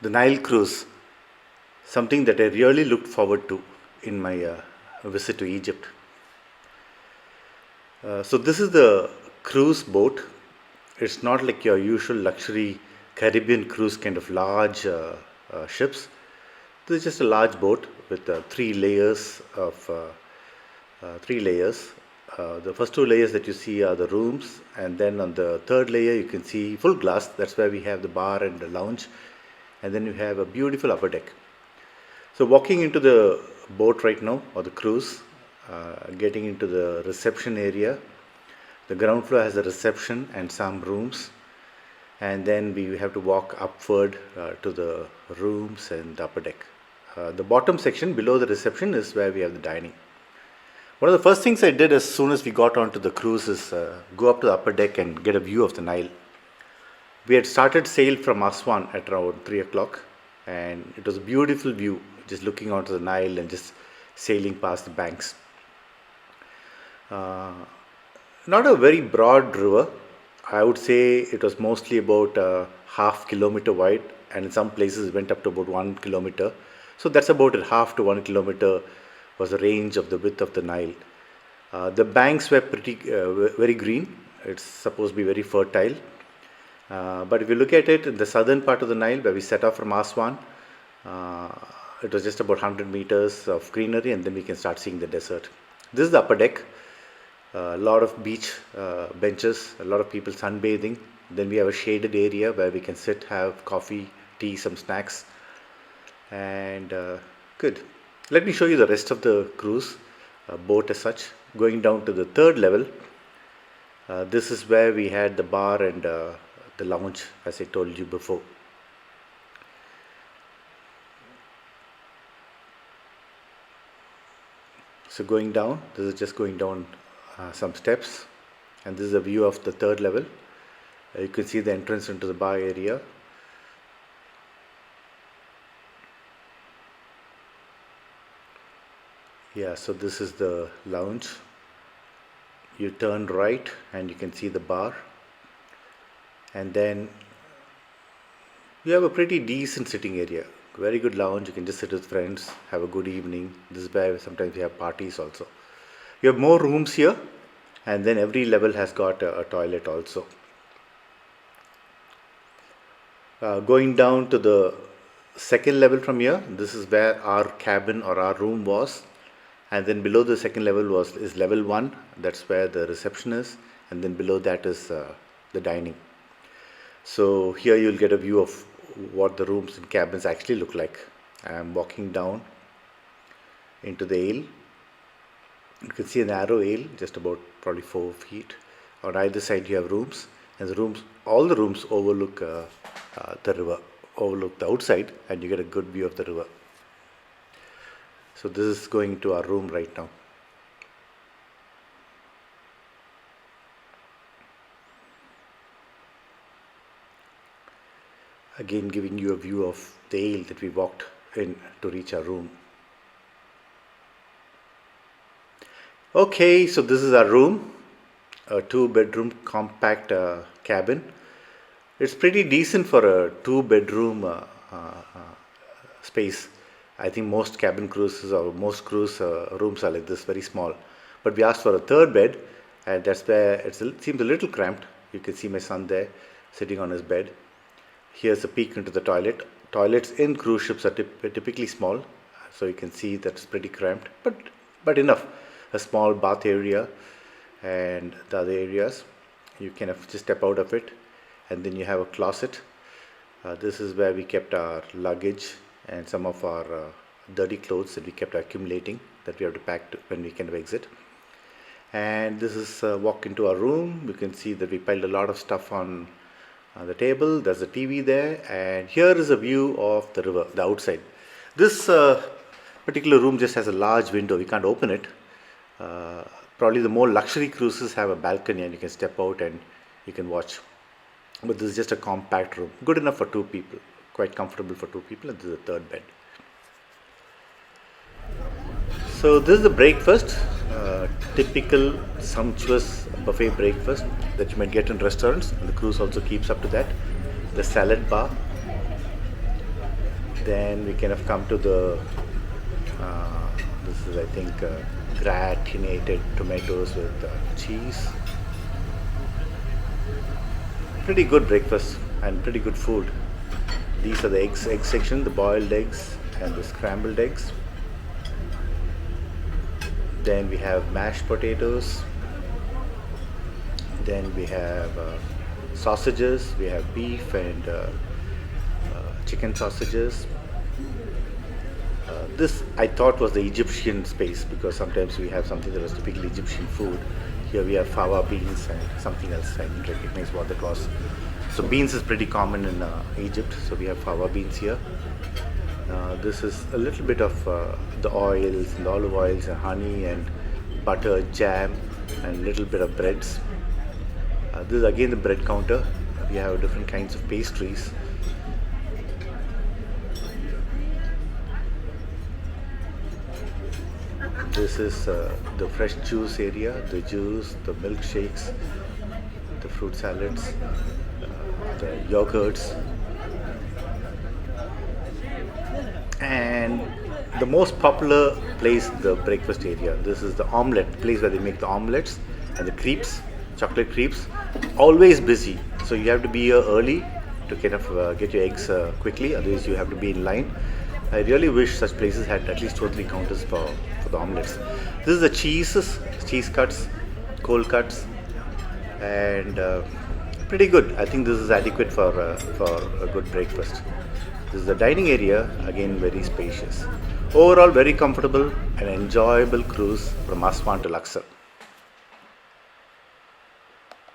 The Nile cruise, something that I really looked forward to in my visit to Egypt. So, this is the cruise boat. It's not like your usual luxury Caribbean cruise kind of large ships. This is just a large boat with three layers of three layers. The first two layers that you see are the rooms, and then on the third layer you can see full glass. That's where we have the bar and the lounge, and then you have a beautiful upper deck. So walking into the boat right now, or the cruise, getting into the reception area. The ground floor has a reception and some rooms, and then we have to walk upward to the rooms and the upper deck. The bottom section below the reception is where we have the dining. One of the first things I did as soon as we got onto the cruise is go up to the upper deck and get a view of the Nile. We had started sail from Aswan at around 3 o'clock, and it was a beautiful view, just looking onto the Nile and just sailing past the banks. Uh, Not a very broad river. I would say it was mostly about half kilometer wide, and in some places it went up to about 1 kilometer. So that's about a half to 1 kilometer was the range of the width of the Nile. The banks were very green. It's supposed to be very fertile. But if you look at it in the southern part of the Nile, where we set off from Aswan, uh, it was just about 100 meters of greenery, and then we can start seeing the desert. This is the upper deck. A lot of beach benches, a lot of people sunbathing. Then we have a shaded area where we can sit, have coffee, tea, some snacks, and good. Let me show you the rest of the cruise boat as such. Going down to the third level, this is where we had the bar and the lounge, as I told you before. So going down, this is just going down some steps, and this is a view of the third level. You can see the entrance into the bar area. Yeah, so this is the lounge. You turn right and you can see the bar, and then you have a pretty decent sitting area. Very good lounge. You can just sit with friends, have a good evening. This is where sometimes we have parties also. You have more rooms here, and then every level has got a toilet also. Going down to the second level from here, this is where our cabin or our room was, and then below the second level is level 1. That's where the reception is, and then below that is the dining. So here you'll get a view of what the rooms and cabins actually look like. I'm walking down into the aisle. You can see a narrow aisle, just about probably 4 feet. On either side you have rooms, and all the rooms overlook the river, overlook the outside, and you get a good view of the river. So this is going to our room right now. Again, giving you a view of the aisle that we walked in to reach our room. Okay, so this is our room, a 2-bedroom compact cabin. It's pretty decent for a 2-bedroom space. I think most cabin cruises or most cruise rooms are like this, very small. But we asked for a third bed, and that's where it seems a little cramped. You can see my son there sitting on his bed. Here's a peek into the toilet. Toilets in cruise ships are typically small, so you can see that's pretty cramped, but enough. A small bath area, and the other areas you can just step out of it, and then you have a closet. This is where we kept our luggage and some of our dirty clothes that we kept accumulating that we have to pack when we kind of exit. And this is walk into our room. You can see that we piled a lot of stuff on the table. There's a TV there, and here is a view of the river, the outside. This particular room just has a large window. We can't open it. Probably the more luxury cruises have a balcony, and you can step out and you can watch. But this is just a compact room, good enough for 2 people, quite comfortable for 2 people, and this is the third bed. So this is the breakfast, typical sumptuous buffet breakfast that you might get in restaurants, and the cruise also keeps up to that. The salad bar, Then we kind of come to the, this is I think gratinated tomatoes with cheese. Pretty good breakfast and pretty good food. These are the egg section, the boiled eggs and the scrambled eggs. Then we have mashed potatoes. Then we have sausages. We have beef and chicken sausages. This I thought was the Egyptian space because sometimes we have something that was typically Egyptian food. Here we have fava beans and something else. I didn't recognize what that was. So beans is pretty common in Egypt. So we have fava beans here. This is a little bit of the oils and the olive oils and honey and butter, jam and a little bit of breads. This is again the bread counter. We have different kinds of pastries. This is the fresh juice area, the juice, the milkshakes, the fruit salads, the yogurts, and the most popular place, the breakfast area. This is the omelette place where they make the omelets and the crepes, chocolate crepes. Always busy, so you have to be here early to kind of get your eggs quickly, otherwise you have to be in line. I really wish such places had at least 2 or 3 counters for the omelets. This is the cheese cuts, cold cuts, and pretty good. I think this is adequate for a good breakfast. This is the dining area, again very spacious. Overall, very comfortable and enjoyable cruise from Aswan to Luxor.